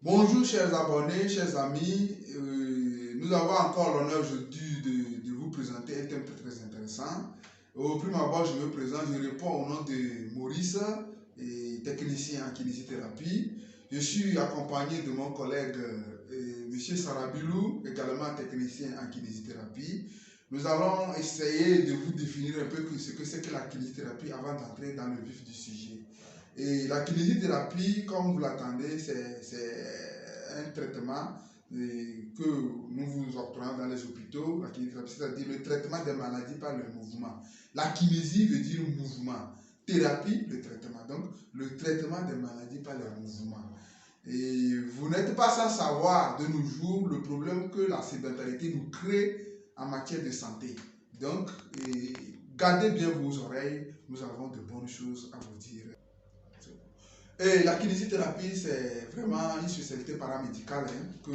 Bonjour chers abonnés, chers amis. Nous avons encore l'honneur aujourd'hui de vous présenter un thème très intéressant. Au premier abord, je me présente, je réponds au nom de Maurice, technicien en kinésithérapie. Je suis accompagné de mon collègue M. Sarabilou, également technicien en kinésithérapie. Nous allons essayer de vous définir un peu ce que c'est que la kinésithérapie avant d'entrer dans le vif du sujet. Et la kinésithérapie, comme vous l'attendez, c'est un traitement que nous vous octroyons dans les hôpitaux. La kinésithérapie, c'est-à-dire le traitement des maladies par le mouvement. La kinésie veut dire mouvement. Thérapie, le traitement. Donc, le traitement des maladies par le mouvement. Et vous n'êtes pas sans savoir de nos jours le problème que la sédentarité nous crée en matière de santé. Donc, gardez bien vos oreilles, nous avons de bonnes choses à vous dire. Et la kinésithérapie, c'est vraiment une spécialité paramédicale que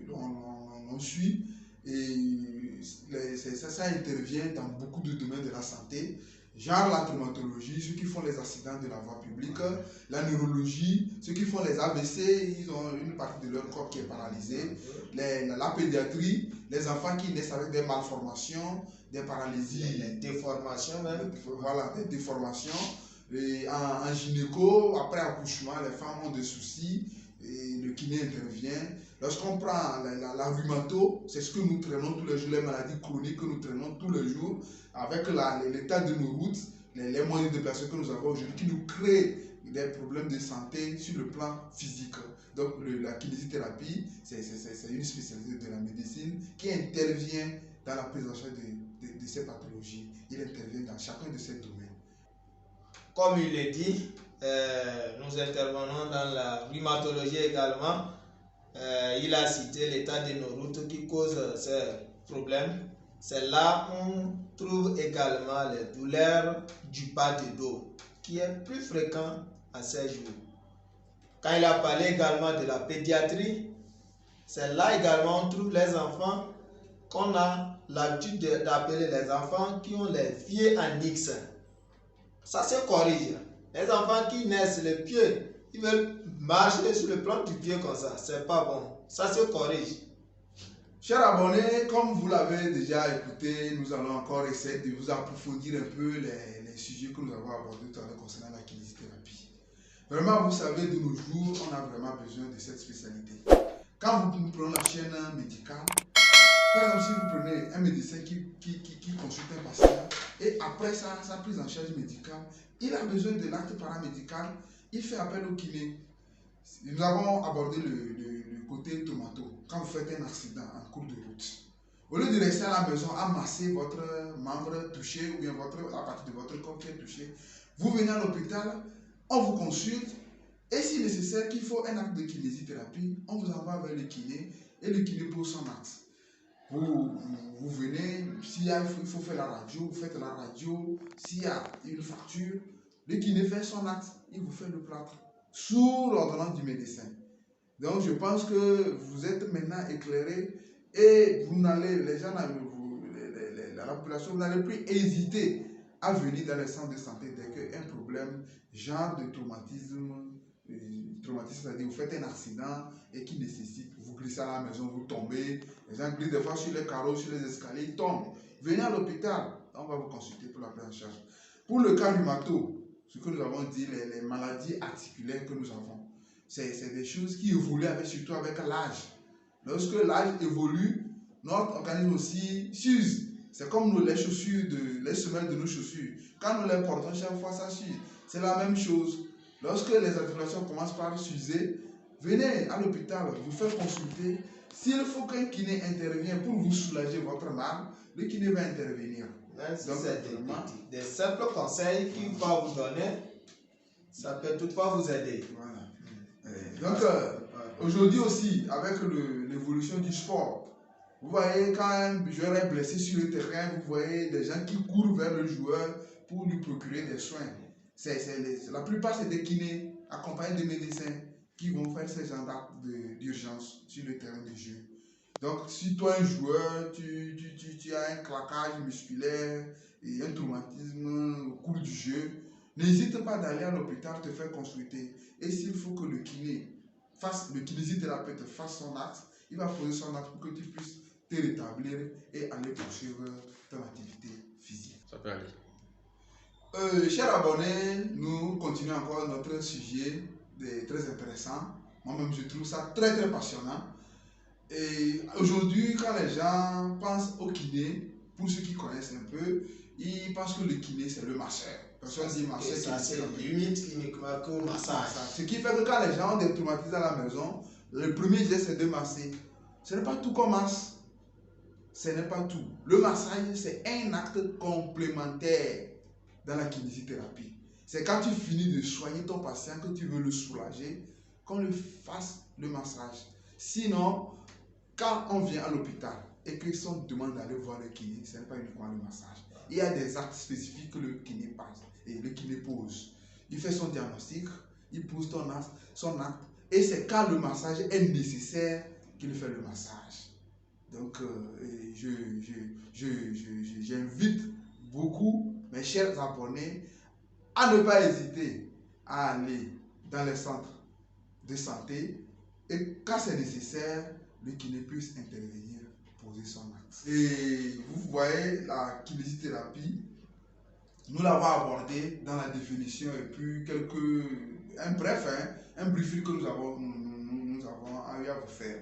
l'on suit. Et ça intervient dans beaucoup de domaines de la santé, genre la traumatologie, ceux qui font les accidents de la voie publique, la neurologie, ceux qui font les AVC, ils ont une partie de leur corps qui est paralysée, la pédiatrie, les enfants qui naissent avec des malformations, des paralysies, les déformations même. Voilà, des déformations. Et en gynéco, après accouchement, les femmes ont des soucis et le kiné intervient. Lorsqu'on prend la rhumato, c'est ce que nous traînons tous les jours, les maladies chroniques que nous traînons tous les jours, avec l'état de nos routes, les moyens de déplacement que nous avons aujourd'hui, qui nous créent des problèmes de santé sur le plan physique. Donc la kinésithérapie, c'est une spécialité de la médecine qui intervient dans la prise en charge de ces pathologies. Il intervient dans chacun de ces domaines. Comme il le dit, nous intervenons dans la rhumatologie également. Il a cité l'état de nos routes qui cause ces problèmes. C'est là où on trouve également les douleurs du bas de dos, qui est plus fréquent à ces jours. Quand il a parlé également de la pédiatrie, c'est là également on trouve les enfants qu'on a l'habitude d'appeler les enfants qui ont les pieds en X. Ça se corrige. Les enfants qui naissent les pieds, ils veulent marcher sur le plan du pied comme ça. C'est pas bon. Ça se corrige. Chers abonnés, comme vous l'avez déjà écouté, nous allons encore essayer de vous approfondir un peu les sujets que nous avons abordés tout à l'heure concernant la kinésithérapie. Vraiment, vous savez, de nos jours, on a vraiment besoin de cette spécialité. Quand vous prenez la chaîne médicale, par exemple, si vous prenez un médecin qui consulte un patient et après sa prise en charge médicale, il a besoin de l'acte paramédical, il fait appel au kiné. Nous avons abordé le côté tomato. Quand vous faites un accident en cours de route, au lieu de rester à la maison à masser votre membre touché ou bien la partie de votre corps qui est touchée, vous venez à l'hôpital, on vous consulte et si nécessaire qu'il faut un acte de kinésithérapie, on vous envoie vers le kiné et le kiné pose son acte. Vous venez, il faut faire la radio, vous faites la radio, s'il y a une fracture, le kiné fait son acte, il vous fait le plâtre sous l'ordonnance du médecin. Donc je pense que vous êtes maintenant éclairés et vous n'allez, les gens, la population, vous n'allez plus hésiter à venir dans les centres de santé dès qu'un problème, genre de traumatisme, c'est-à-dire vous faites un accident et qui nécessite, vous glissez à la maison, vous tombez, les gens glissent des fois sur les carreaux, sur les escaliers, ils tombent. Venez à l'hôpital, on va vous consulter pour la prise en charge. Pour le cas rhumato, ce que nous avons dit, les maladies articulaires que nous avons, c'est des choses qui évoluent surtout avec l'âge. Lorsque l'âge évolue, notre organisme aussi s'use. C'est comme les chaussures, les semelles de nos chaussures. Quand nous les portons chaque fois, ça s'use. C'est la même chose. Lorsque les articulations commencent par s'user, venez à l'hôpital, vous faites consulter. S'il faut qu'un kiné intervienne pour vous soulager votre mal, le kiné va intervenir. Donc, c'est des simples conseils qu'il va vous donner. Ça peut toutefois vous aider. Voilà. Donc, aujourd'hui aussi, avec l'évolution du sport, vous voyez quand un joueur est blessé sur le terrain, vous voyez des gens qui courent vers le joueur pour lui procurer des soins. La plupart, c'est des kinés accompagnés de médecins qui vont faire ces genre d'urgence sur le terrain de jeu. Donc, si toi, un joueur, tu as un claquage musculaire et un traumatisme au cours du jeu, n'hésite pas d'aller à l'hôpital te faire consulter. Et s'il faut que le kiné le kinésithérapeute fasse son acte, il va poser son acte pour que tu puisses te rétablir et aller poursuivre ton activité physique. Ça peut aller. Chers abonnés, nous continuons encore notre sujet très intéressant. Moi-même, je trouve ça très très passionnant. Et aujourd'hui, quand les gens pensent au kiné, pour ceux qui connaissent un peu, ils pensent que le kiné c'est le masseur. Personne dit masseur. Ça c'est limite uniquement que massage. Ce qui fait que quand les gens ont des traumatismes à la maison, le premier geste c'est de masser. Ce n'est pas tout qu'on masse. Ce n'est pas tout. Le massage c'est un acte complémentaire dans la kinésithérapie. C'est quand tu finis de soigner ton patient, que tu veux le soulager, qu'on le fasse le massage. Sinon, quand on vient à l'hôpital et que si on demande d'aller voir le kiné, ce n'est pas uniquement le massage. Il y a des actes spécifiques que le kiné passe et le kiné pose. Il fait son diagnostic, il pose son acte et c'est quand le massage est nécessaire qu'il fait le massage. Donc, j'invite beaucoup mes chers abonnés à ne pas hésiter à aller dans les centres de santé et quand c'est nécessaire, le kiné puisse intervenir, poser son acte. Et vous voyez la kinésithérapie, nous l'avons abordé dans la définition et puis un briefing que nous avons eu à vous faire.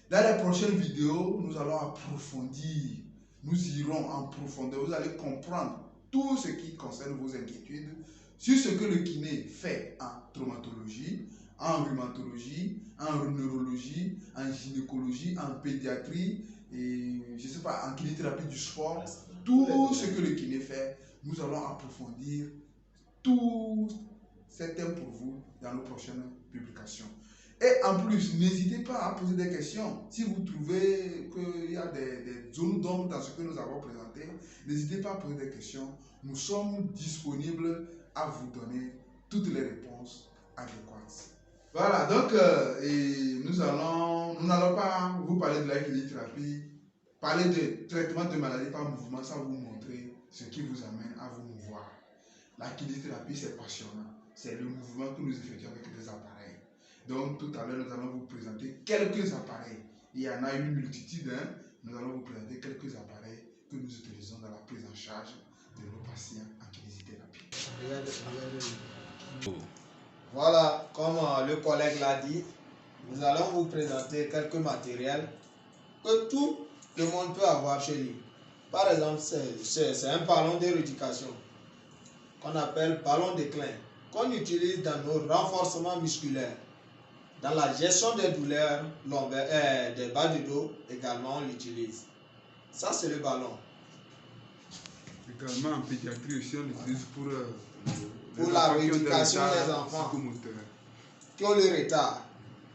Dans les prochaines vidéos, nous allons approfondir, nous irons en profondeur, vous allez comprendre tout ce qui concerne vos inquiétudes sur ce que le kiné fait en traumatologie, en rhumatologie, en neurologie, en gynécologie, en pédiatrie, et je sais pas, en kinésithérapie du sport. Tout ce que le kiné fait, nous allons approfondir tous ces thèmes pour vous dans nos prochaines publications. Et en plus, n'hésitez pas à poser des questions. Si vous trouvez qu'il y a des zones d'ombre dans ce que nous avons présenté, n'hésitez pas à poser des questions. Nous sommes disponibles à vous donner toutes les réponses adéquates. Voilà, donc nous n'allons pas vous parler de la kinésithérapie, parler de traitement de maladie par mouvement sans vous montrer ce qui vous amène à vous mouvoir. La kinésithérapie, c'est passionnant. C'est le mouvement que nous effectuons avec des appareils. Donc tout à l'heure, nous allons vous présenter quelques appareils. Il y en a une multitude, hein. Nous allons vous présenter quelques appareils que nous utilisons dans la prise en charge de nos patients en kinésithérapie. Voilà, comme le collègue l'a dit, nous allons vous présenter quelques matériels que tout le monde peut avoir chez lui. Par exemple, c'est un ballon de rééducation qu'on appelle ballon de Klein, qu'on utilise dans nos renforcements musculaires. Dans la gestion des douleurs lombaires, des bas du dos, également on l'utilise. Ça, c'est le ballon. Également en pédiatrie aussi, on l'utilise pour la rééducation des enfants qui ont le retard.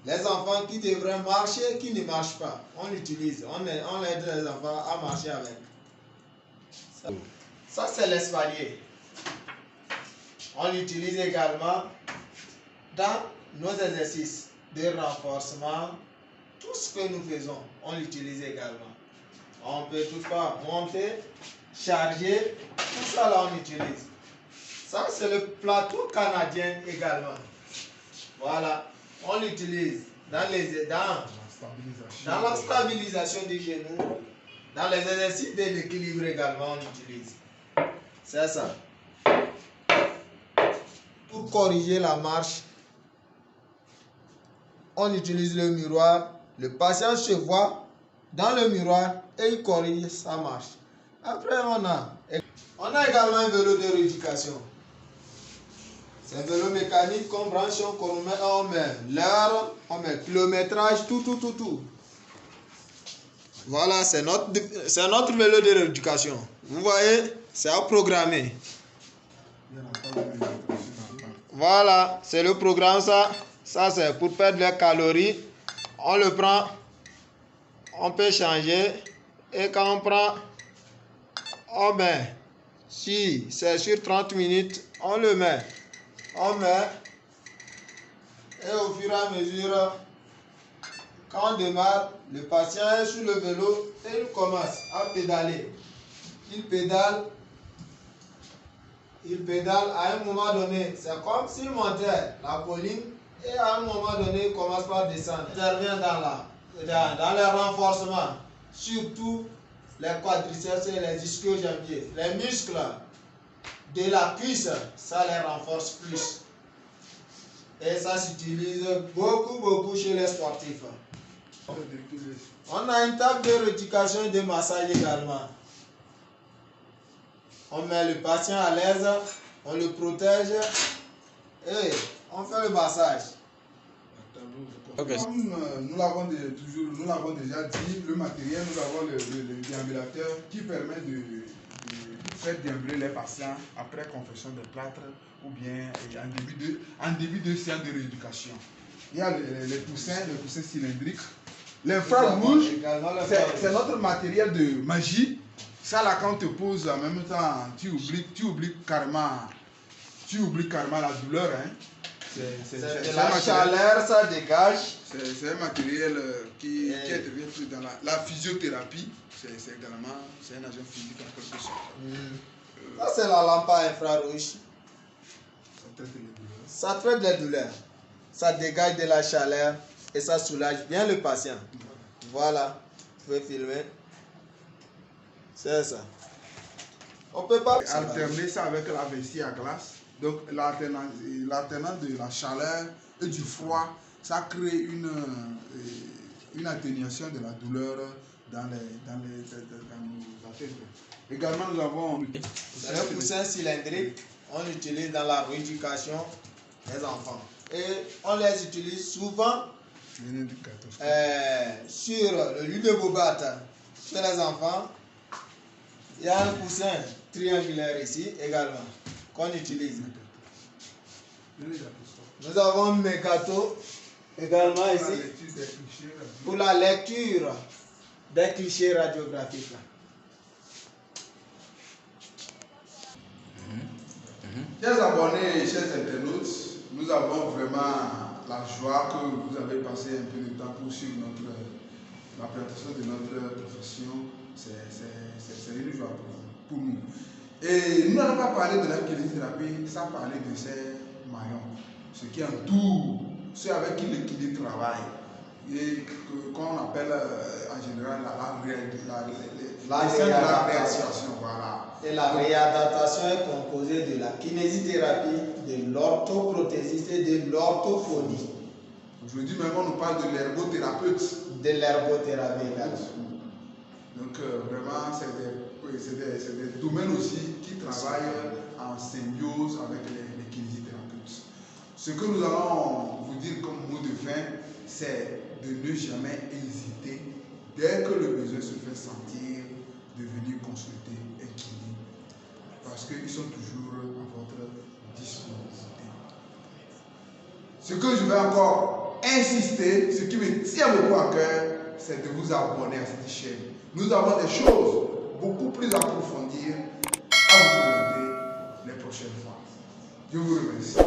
Les enfants qui devraient marcher, qui ne marchent pas, on l'utilise. On aide les enfants à marcher avec. Ça c'est l'espalier. On l'utilise également dans nos exercices de renforcement. Tout ce que nous faisons, on l'utilise également. On peut toutefois monter, charger, tout ça là on utilise. Ça c'est le plateau canadien également. Voilà, on l'utilise dans la stabilisation du genou, dans les exercices de l'équilibre également on l'utilise. C'est ça. Pour corriger la marche, on utilise le miroir. Le patient se voit dans le miroir et il corrige sa marche. Après, on a également un vélo de rééducation. C'est un vélo mécanique qu'on branche, on met l'heure, on met le kilométrage, tout. Voilà, c'est notre vélo de rééducation. Vous voyez, c'est à programmer. Voilà, c'est le programme ça. Ça c'est pour perdre les calories. On le prend, on peut changer. Et quand on prend, on met. Si c'est sur 30 minutes, on le met. On met. Et au fur et à mesure, quand on démarre, le patient est sur le vélo et il commence à pédaler. Il pédale à un moment donné. C'est comme s'il montait la colline Et à un moment donné, il commence par descendre. Il intervient dans les renforcements, surtout les quadriceps et les ischio-jambiers. Les muscles de la cuisse, ça les renforce plus. Et ça s'utilise beaucoup chez les sportifs. On a une table de rééducation et de massage également. On met le patient à l'aise, on le protège et on fait le massage. Okay. Comme nous l'avons déjà dit, le matériel, nous avons le déambulateur qui permet de faire déambuler les patients après confection de plâtre ou bien en début de séance de rééducation. Il y a les poussins cylindriques. L'infrarouge, c'est notre matériel de magie. Ça là, quand on te pose en même temps, tu oublies carrément la douleur. Hein. C'est la chaleur, ça dégage. C'est un matériel qui intervient plus dans la physiothérapie. C'est également un agent physique en quelque sorte. Ça, c'est la lampe à infrarouge. Ça traite les douleurs. Ça dégage de la chaleur et ça soulage bien le patient. Voilà, vous pouvez filmer. C'est ça. On peut pas alterner ça avec la vessie à glace. Donc l'alternance de la chaleur et du froid, ça crée une atténuation de la douleur dans nos athlètes. Également, nous avons un poussin cylindrique. On l'utilise dans la rééducation des enfants. Et on les utilise souvent sur le lit de bobate chez les enfants. Il y a un poussin triangulaire ici également qu'on utilise. Nous avons un mégato également ici pour la lecture des clichés radiographiques. Chers abonnés, chers internautes, nous avons vraiment la joie que vous avez passé un peu de temps pour suivre la présentation de notre profession. C'est une joie pour nous. Et nous n'allons pas parler de la kinésithérapie sans parler de ces maillons, ce qui entoure ceux avec qui l'équilibre travaille et qu'on appelle en général la réadaptation. Voilà. Et la réadaptation est composée de la kinésithérapie, de l'orthoprothésiste et de l'orthophonie. Aujourd'hui même on nous parle de l'herbothérapeute. De l'herbothérapeute également. Donc vraiment c'est des domaines aussi qui travaillent en symbiose avec les kinésithérapeutes. Ce que nous allons vous dire comme mot de fin, c'est de ne jamais hésiter, dès que le besoin se fait sentir, de venir consulter un kiné, parce qu'ils sont toujours à votre disponibilité. Ce que je vais encore insister, ce qui me tient beaucoup à cœur, c'est de vous abonner à cette chaîne. Nous avons des choses beaucoup plus approfondies à vous présenter les prochaines fois. Je vous remercie.